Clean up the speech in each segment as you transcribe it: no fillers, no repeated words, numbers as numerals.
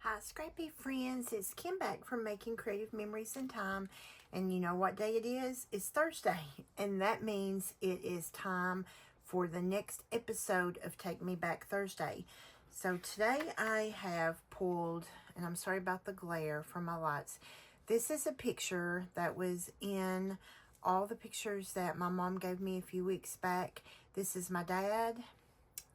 Hi Scrappy friends, it's Kim back from Making Creative Memories in Time, and you know what day it is? It's Thursday, and that means it is time for the next episode of Take Me Back Thursday. So today I have pulled, and I'm sorry about the glare from my lights, this is a picture that was in all the pictures that my mom gave me a few weeks back. This is my dad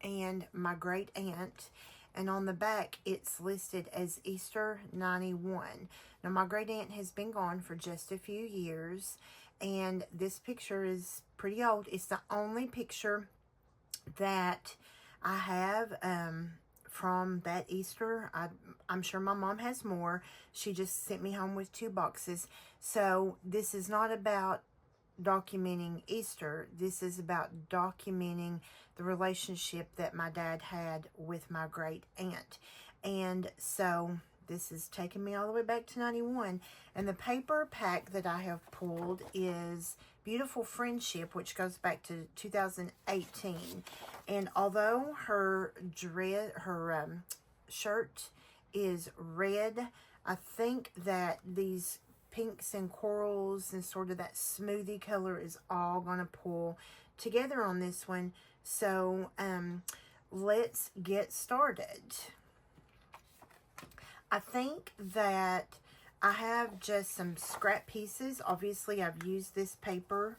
and my great aunt. And on the back, it's listed as Easter 91. Now, my great aunt has been gone for just a few years, and this picture is pretty old. It's the only picture that I have from that Easter. I'm sure my mom has more. She just sent me home with 2 boxes. So this is not about documenting Easter. This is about documenting the relationship that my dad had with my great aunt. And so this is taking me all the way back to 91. And the paper pack that I have pulled is Beautiful Friendship, which goes back to 2018. And although her shirt is red, I think that these pinks and corals and sort of that smoothie color is all going to pull together on this one. So let's get started. I think that I have just some scrap pieces. Obviously I've used this paper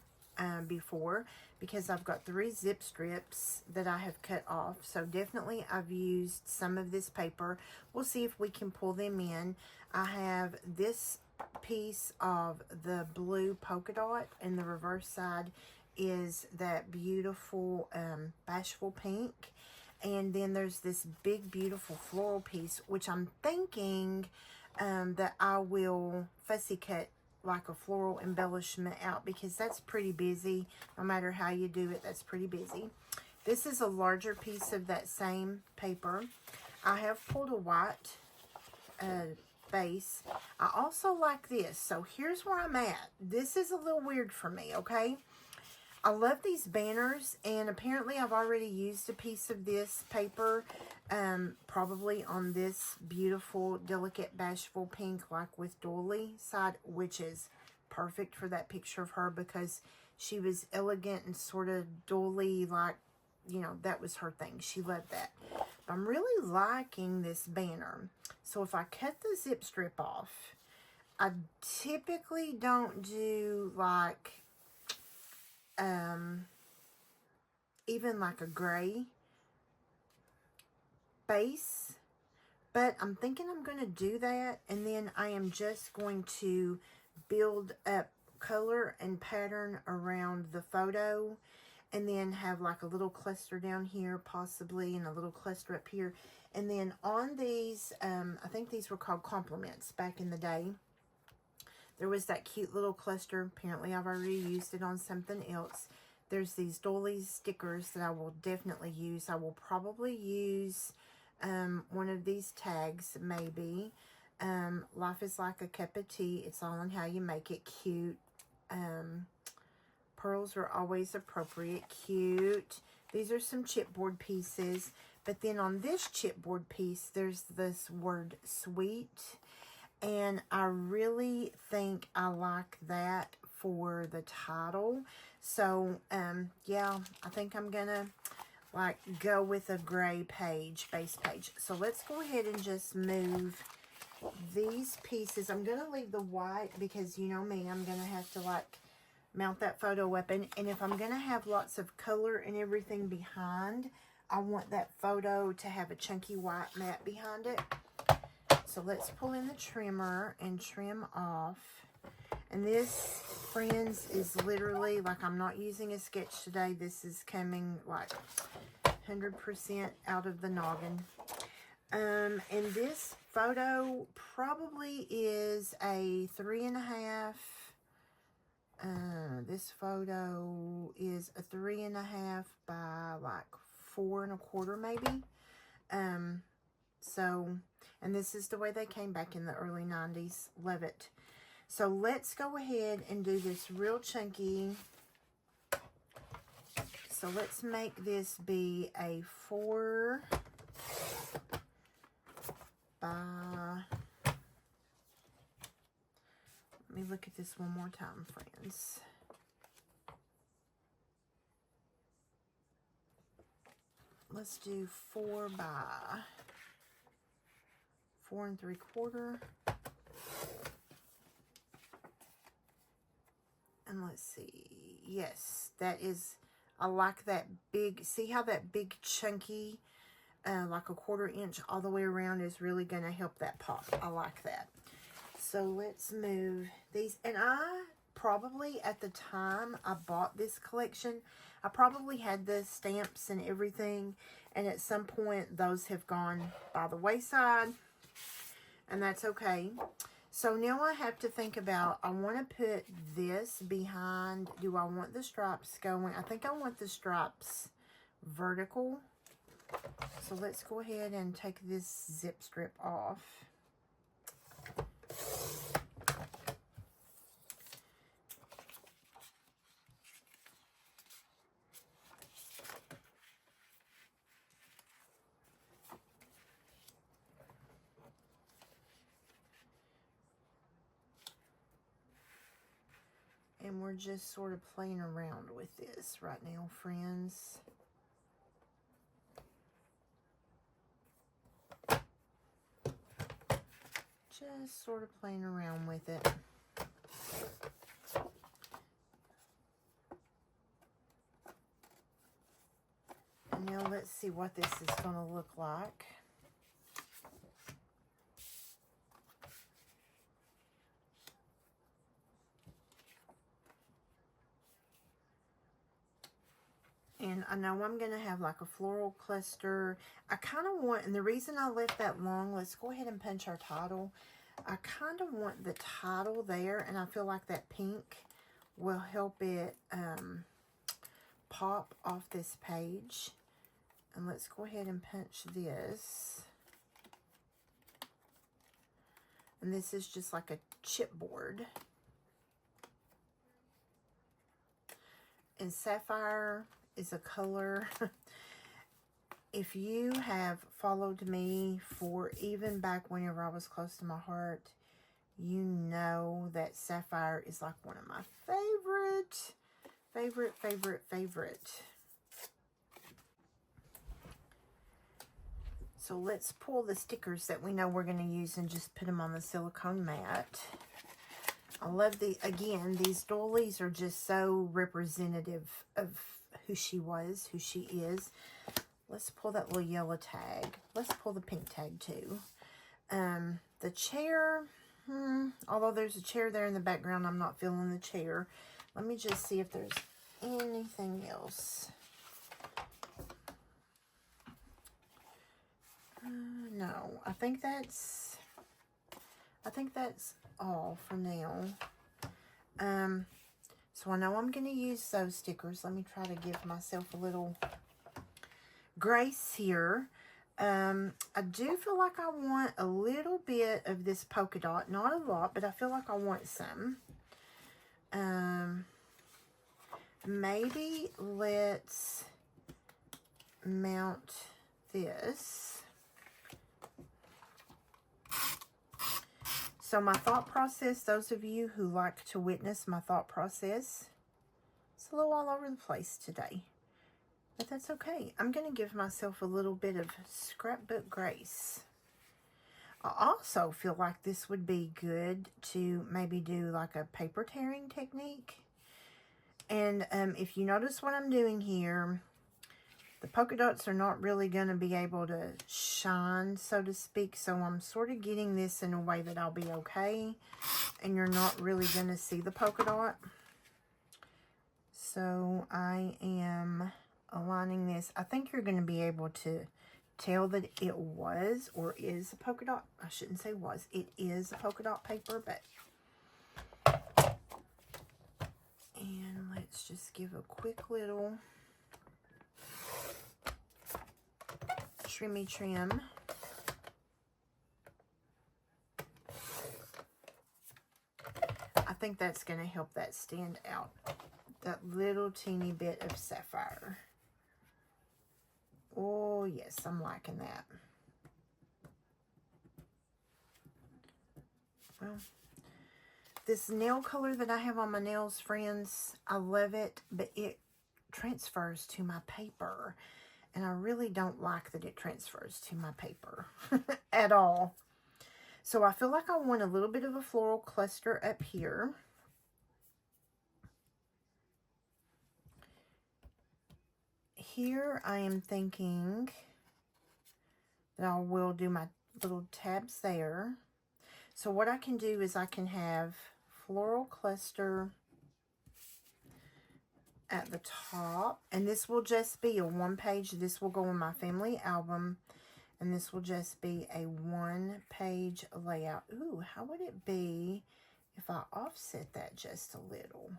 before because I've got 3 zip strips that I have cut off. So definitely I've used some of this paper. We'll see if we can pull them in. I have this piece of the blue polka dot, and the reverse side is that beautiful bashful pink. And then there's this big beautiful floral piece, which I'm thinking that I will fussy cut like a floral embellishment out, because that's pretty busy. No matter how you do it, that's pretty busy. This is a larger piece of that same paper. I have pulled a white base. I also like this. So here's where I'm at. This is a little weird for me, okay? I love these banners, and apparently I've already used a piece of this paper, probably on this beautiful, delicate, bashful pink, like with doily side, which is perfect for that picture of her, because she was elegant and sort of doily, like, you know, that was her thing. She loved that. But I'm really liking this banner. So if I cut the zip strip off, I typically don't do like even like a gray base, but I'm thinking I'm going to do that, and then I am just going to build up color and pattern around the photo, and then have like a little cluster down here possibly, and a little cluster up here. And then on these, I think these were called compliments back in the day. There was that cute little cluster. Apparently I've already used it on something else. There's these doily stickers that I will definitely use. I will probably use one of these tags, maybe. Life is like a cup of tea. It's all on how you make it. Cute. Pearls are always appropriate. Cute. These are some chipboard pieces. But then on this chipboard piece, there's this word sweet. And I really think I like that for the title. So, yeah, I think I'm going to, like, go with a gray page, base page. So let's go ahead and just move these pieces. I'm going to leave the white because, you know me, I'm going to have to, like, mount that photo up. And if I'm going to have lots of color and everything behind, I want that photo to have a chunky white mat behind it. So let's pull in the trimmer and trim off. And this, friends, is literally, like, I'm not using a sketch today. This is coming, like, 100% out of the noggin. And this photo probably is a 3.5. This photo is a 3.5 by, like, 4.25 maybe. So, and this is the way they came back in the early 90s. Love it. So let's go ahead and do this real chunky. So let's make this be a 4 by, let me look at this one more time, friends. Let's do 4 by 4 3/4. And let's see. Yes, that is, I like that big, see how that big chunky, like a 1/4 inch all the way around is really going to help that pop. I like that. So let's move these. And I probably, at the time I bought this collection, I probably had the stamps and everything. And at some point, those have gone by the wayside. And that's okay. So now I have to think about, I want to put this behind. Do I want the stripes going? I think I want the stripes vertical. So let's go ahead and take this zip strip off. And we're just sort of playing around with this right now, friends. Just sort of playing around with it. And now let's see what this is going to look like. And I know I'm going to have like a floral cluster. I kind of want, and the reason I left that long, let's go ahead and punch our title. I kind of want the title there, and I feel like that pink will help it pop off this page. And let's go ahead and punch this. And this is just like a chipboard. And sapphire is a color. If you have followed me for even back whenever I was close to my heart, you know that sapphire is like one of my favorite. So let's pull the stickers that we know we're going to use and just put them on the silicone mat. I love again, these doilies are just so representative of who she was, who she is. Let's pull that little yellow tag. Let's pull the pink tag too. The chair, although there's a chair there in the background, I'm not feeling the chair. Let me just see if there's anything else. No, I think that's all for now. So I know I'm going to use those stickers. Let me try to give myself a little grace here. I do feel like I want a little bit of this polka dot. Not a lot, but I feel like I want some. Maybe let's mount this. So my thought process, those of you who like to witness my thought process, it's a little all over the place today. But that's okay. I'm going to give myself a little bit of scrapbook grace. I also feel like this would be good to maybe do like a paper tearing technique. And if you notice what I'm doing here, the polka dots are not really going to be able to shine, so to speak. So I'm sort of getting this in a way that I'll be okay. And you're not really going to see the polka dot. So I am aligning this. I think you're going to be able to tell that it was or is a polka dot. I shouldn't say was. It is a polka dot paper, but... And let's just give a quick little... trimmy trim. I think that's going to help that stand out. That little teeny bit of sapphire. Oh, yes, I'm liking that. well, this nail color that I have on my nails, friends, I love it, but it transfers to my paper. And I really don't like that it transfers to my paper at all. So I feel like I want a little bit of a floral cluster up here. Here I am thinking that I will do my little tabs there. So what I can do is I can have floral cluster at the top, and this will just be a one-page. This will go in my family album, and this will just be a one-page layout. Ooh, how would it be if I offset that just a little?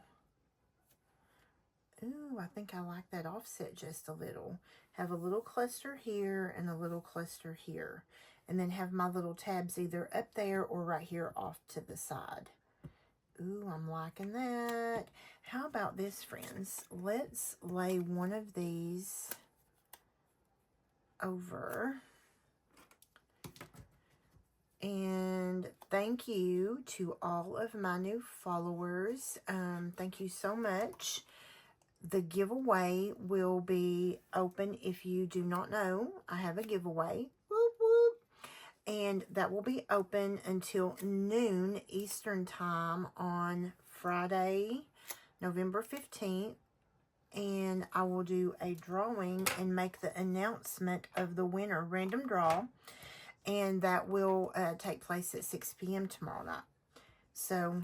Ooh, I think I like that offset just a little. Have a little cluster here and a little cluster here, and then have my little tabs either up there or right here off to the side. Ooh, I'm liking that. How about this, friends? Let's lay one of these over. And thank you to all of my new followers. Thank you so much. The giveaway will be open. If you do not know, I have a giveaway. Whoop, whoop. And that will be open until noon Eastern time on Friday, November 15th. And I will do a drawing and make the announcement of the winner, random draw. And that will take place at 6 p.m. tomorrow night. So,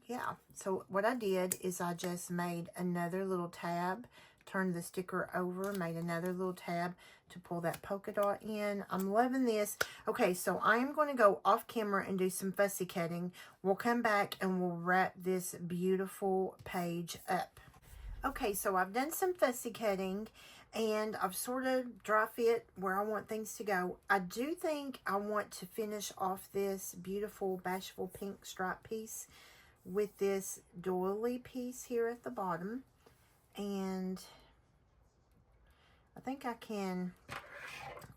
yeah. So, what I did is I just made another little tab, turned the sticker over, made another little tab to pull that polka dot in. I'm loving this. Okay, so I am going to go off camera and do some fussy cutting. We'll come back and we'll wrap this beautiful page up. Okay, so I've done some fussy cutting, and I've sort of dry fit where I want things to go. I do think I want to finish off this beautiful bashful pink stripe piece with this doily piece here at the bottom. And I think I can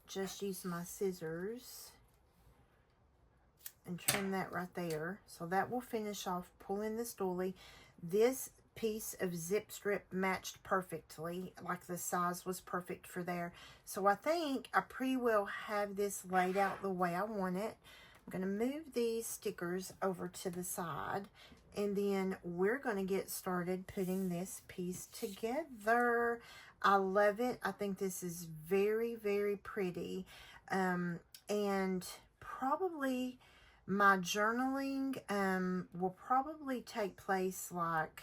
just use my scissors and trim that right there. So that will finish off pulling this doily. This piece of zip strip matched perfectly, like the size was perfect for there. So I think I pretty well have this laid out the way I want it. I'm going to move these stickers over to the side, and then we're going to get started putting this piece together. I love it. I think this is very, very pretty. And probably my journaling will probably take place like,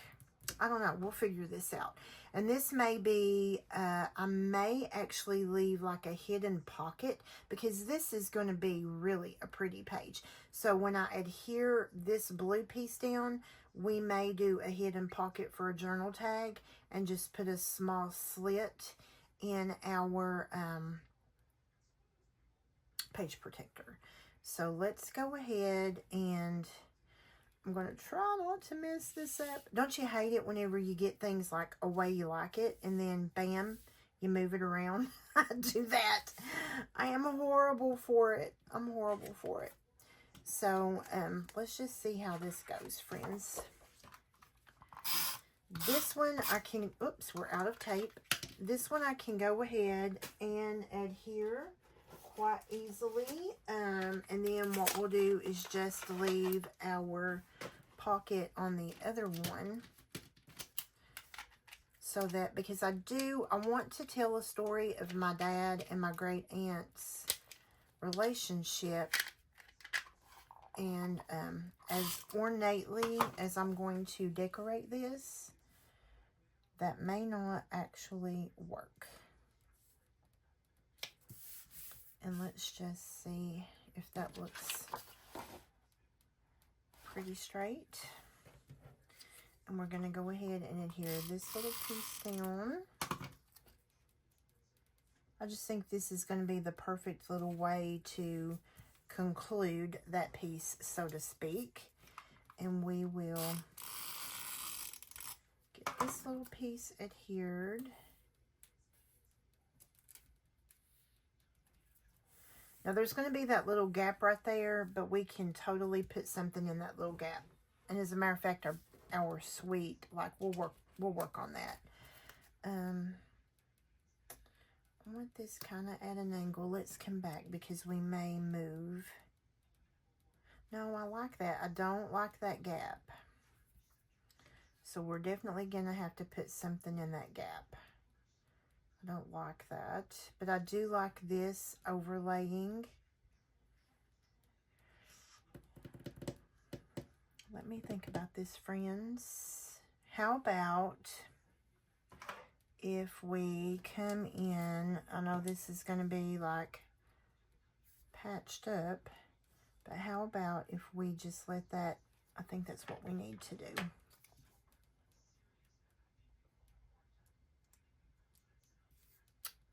I don't know, we'll figure this out. And this may be, I may actually leave like a hidden pocket, because this is going to be really a pretty page. So when I adhere this blue piece down, we may do a hidden pocket for a journal tag and just put a small slit in our page protector. So let's go ahead, and I'm going to try not to mess this up. Don't you hate it whenever you get things like a way you like it, and then bam, you move it around? I do that. I am horrible for it. I'm horrible for it. So let's just see how this goes, friends. This one I can, oops, we're out of tape. This one I can go ahead and adhere quite easily, and then what we'll do is just leave our pocket on the other one, so that, because I want to tell a story of my dad and my great aunt's relationship, and as ornately as I'm going to decorate this, that may not actually work. And let's just see if that looks pretty straight. And we're going to go ahead and adhere this little piece down. I just think this is going to be the perfect little way to conclude that piece, so to speak. And we will get this little piece adhered. Now there's going to be that little gap right there, but we can totally put something in that little gap. And as a matter of fact, our suite, like we'll work on that. I want this kind of at an angle. Let's come back because we may move. No, I like that. I don't like that gap. So we're definitely going to have to put something in that gap. I don't like that. But I do like this overlaying. Let me think about this, friends. How about if we come in, I know this is going to be like patched up, but how about if we just let that, I think that's what we need to do.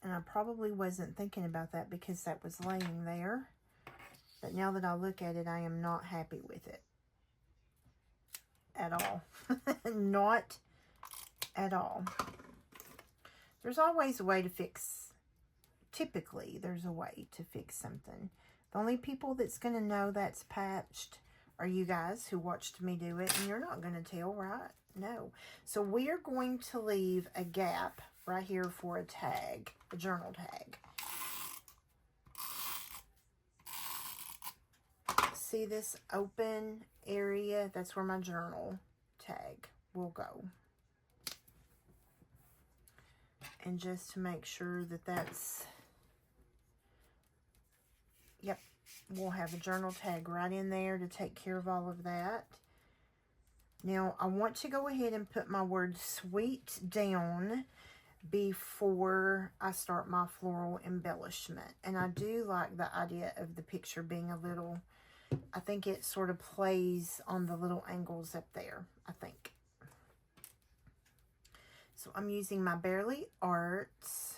And I probably wasn't thinking about that because that was laying there. But now that I look at it, I am not happy with it. At all. Not at all. There's always a way to fix. Typically, there's a way to fix something. The only people that's going to know that's patched are you guys who watched me do it. And you're not going to tell, right? No. So we are going to leave a gap right here for a tag. A journal tag. See this open area? That's where my journal tag will go. And just to make sure that that's, yep, we'll have a journal tag right in there to take care of all of that. Now, I want to go ahead and put my word sweet down before I start my floral embellishment. And I do like the idea of the picture being a little, I think it sort of plays on the little angles up there, I think. So I'm using my Barely Arts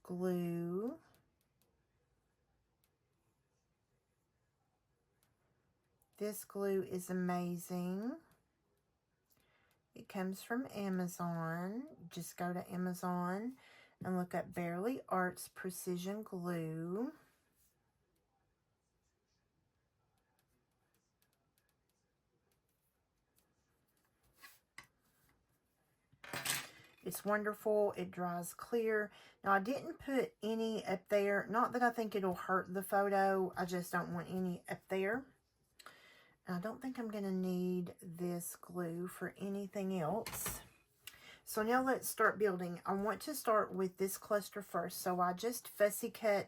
glue. This glue is amazing. It comes from Amazon. Just go to Amazon and look up Barely Arts Precision Glue. It's wonderful. It dries clear. Now, I didn't put any up there. Not that I think it'll hurt the photo. I just don't want any up there. And I don't think I'm going to need this glue for anything else. So now let's start building. I want to start with this cluster first. So I just fussy cut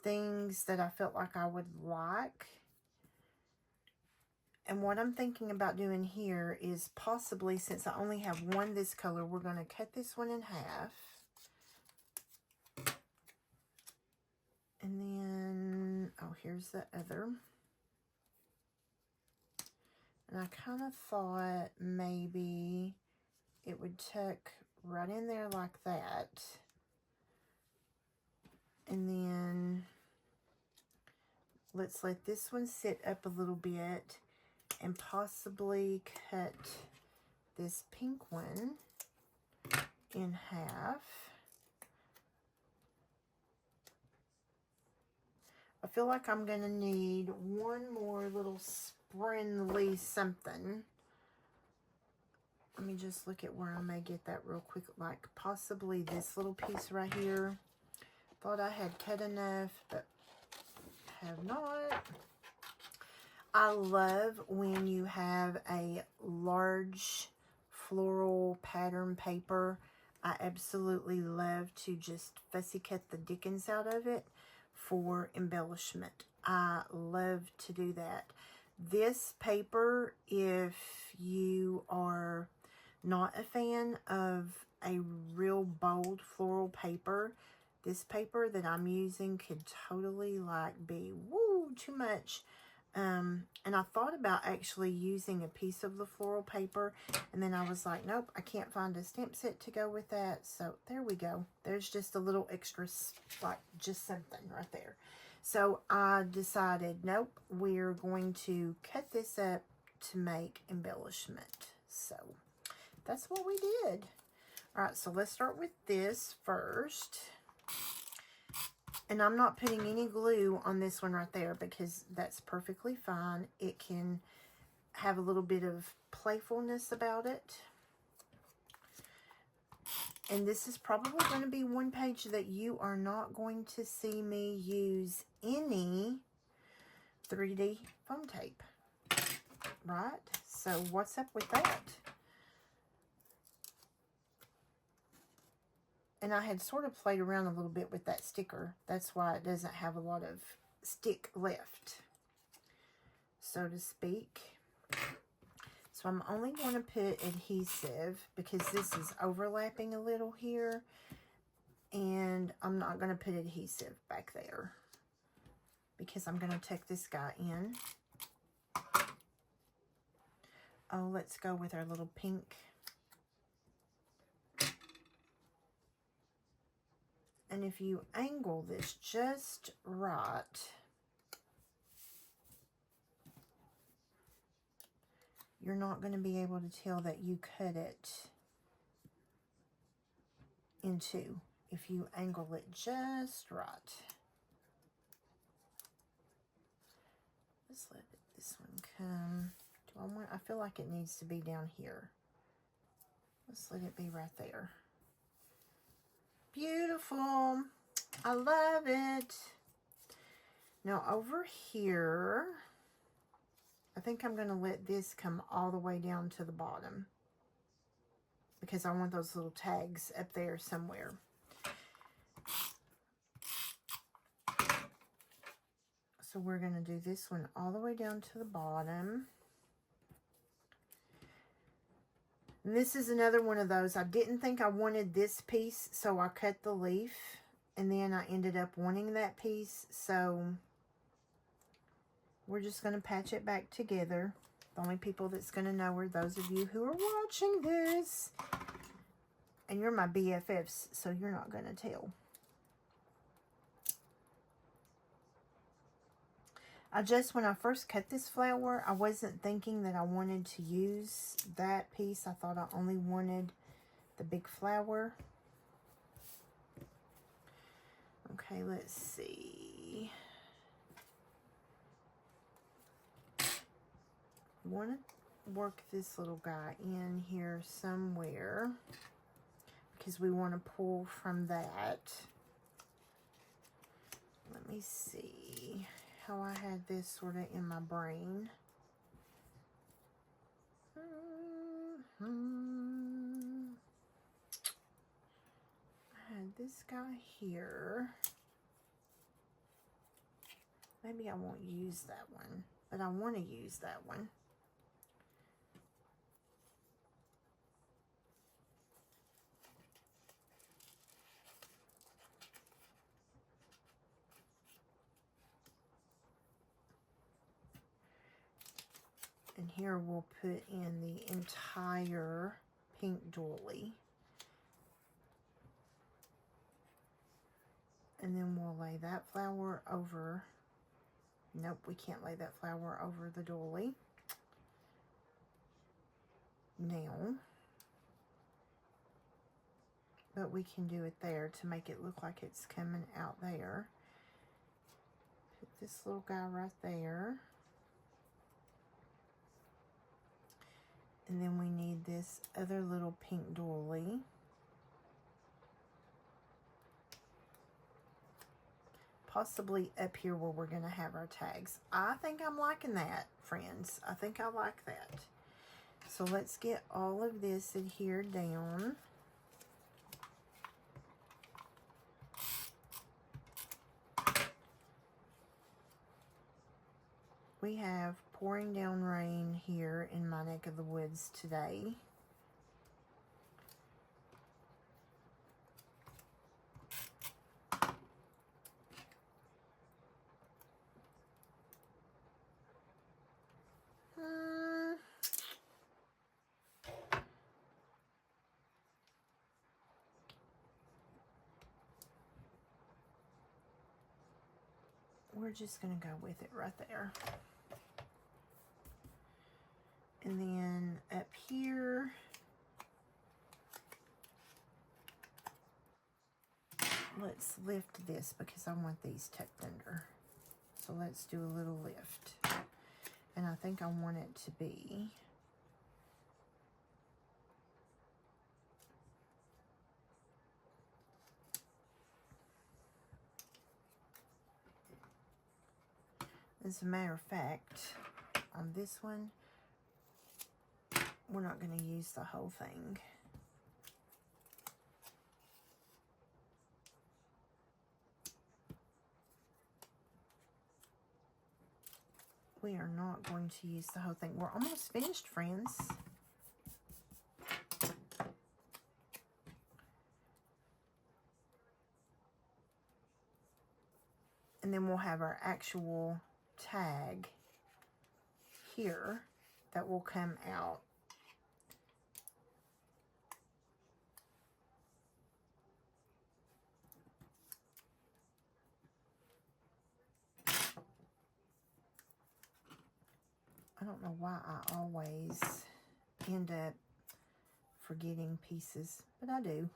things that I felt like I would like. And what I'm thinking about doing here is possibly, since I only have one this color, we're going to cut this one in half. And then, oh, here's the other. And I kind of thought maybe it would tuck right in there like that. And then let's let this one sit up a little bit. And possibly cut this pink one in half. I feel like I'm going to need one more little spindly something. Let me just look at where I may get that real quick. Like possibly this little piece right here. Thought I had cut enough, but have not. I love when you have a large floral pattern paper. I absolutely love to just fussy cut the dickens out of it for embellishment. I love to do that. This paper, if you are not a fan of a real bold floral paper, this paper that I'm using could totally like be woo too much. And I thought about actually using a piece of the floral paper, and then I was like, nope, I can't find a stamp set to go with that. So there we go. There's just a little extra, like just something right there. So I decided, nope, we're going to cut this up to make embellishment. So that's what we did. All right, so let's start with this first. And I'm not putting any glue on this one right there because that's perfectly fine. It can have a little bit of playfulness about it. And this is probably going to be one page that you are not going to see me use any 3D foam tape, right? So what's up with that? And I had sort of played around a little bit with that sticker. That's why it doesn't have a lot of stick left, so to speak. So I'm only going to put adhesive because this is overlapping a little here. And I'm not going to put adhesive back there because I'm going to tuck this guy in. Oh, let's go with our little pink. And if you angle this just right, you're not going to be able to tell that you cut it in two if you angle it just right. Let's let this one come. I feel like it needs to be down here. Let's let it be right there. Beautiful. I love it. Now over here, I think I'm going to let this come all the way down to the bottom because I want those little tags up there somewhere. So we're going to do this one all the way down to the bottom. And this is another one of those. I didn't think I wanted this piece, so I cut the leaf. And then I ended up wanting that piece, so we're just going to patch it back together. The only people that's going to know are those of you who are watching this. And you're my BFFs, so you're not going to tell. When I first cut this flower, I wasn't thinking that I wanted to use that piece. I thought I only wanted the big flower. Okay, let's see. I want to work this little guy in here somewhere because we want to pull from that. Let me see how I had this sort of in my brain. I had this guy here. Maybe I won't use that one, but I want to use that one. And here we'll put in the entire pink doily. And then we'll lay that flower over. Nope, we can't lay that flower over the doily. Now. But we can do it there to make it look like it's coming out there. Put this little guy right there. And then we need this other little pink doily. Possibly up here where we're going to have our tags. I think I'm liking that, friends. I think I like that. So let's get all of this adhered down. We have pouring down rain here in my neck of the woods today. We're just going to go with it right there. And then up here, let's lift this because I want these tucked under. So let's do a little lift. And I think I want it to be as a matter of fact, on this one, we're not going to use the whole thing. We are not going to use the whole thing. We're almost finished, friends. And then we'll have our actual tag here that will come out. I don't know why I always end up forgetting pieces, but I do.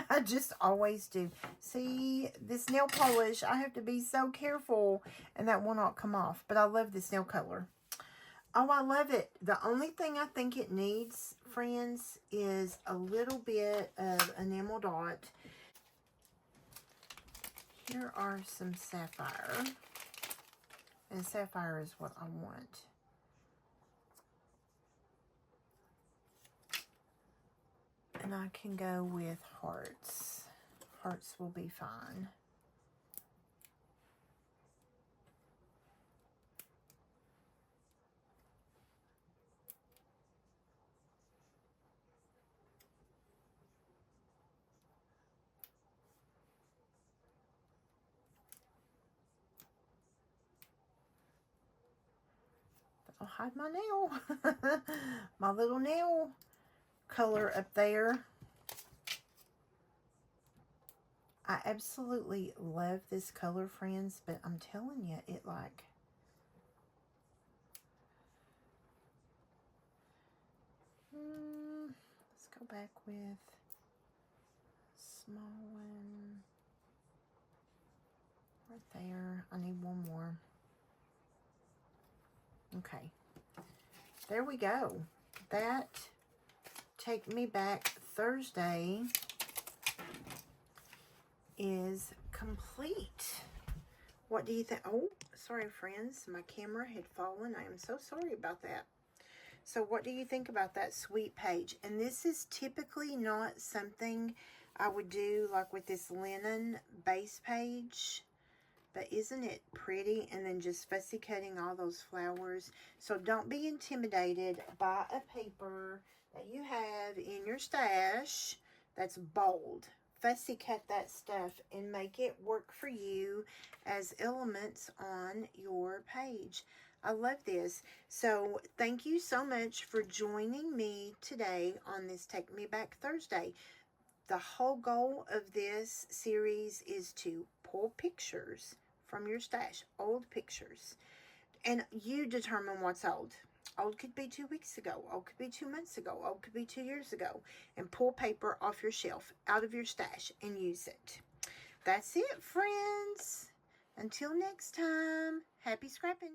I just always do. See, this nail polish, I have to be so careful, and that will not come off. But I love this nail color. Oh, I love it. The only thing I think it needs, friends, is a little bit of enamel dot. Here are some sapphire. And sapphire is what I want. And I can go with hearts. Hearts will be fine. I'll hide my nail. My little nail color up there. I absolutely love this color, friends, but I'm telling you, it like... let's go back with small one right there. I need one more. Okay, there we go. That Take Me Back Thursday is complete. What do you think? Oh, sorry, friends. My camera had fallen. I am so sorry about that. So what do you think about that sweet page? And this is typically not something I would do like with this linen base page. But isn't it pretty? And then just fussy cutting all those flowers. So don't be intimidated by a paper that you have in your stash that's bold. Fussy cut that stuff and make it work for you as elements on your page. I love this. So thank you so much for joining me today on this Take Me Back Thursday. The whole goal of this series is to pull pictures from your stash, old pictures, and you determine what's old. Old could be 2 weeks ago, old could be 2 months ago, old could be 2 years ago, and pull paper off your shelf, out of your stash, and use it. That's it, friends. Until next time, happy scrapping.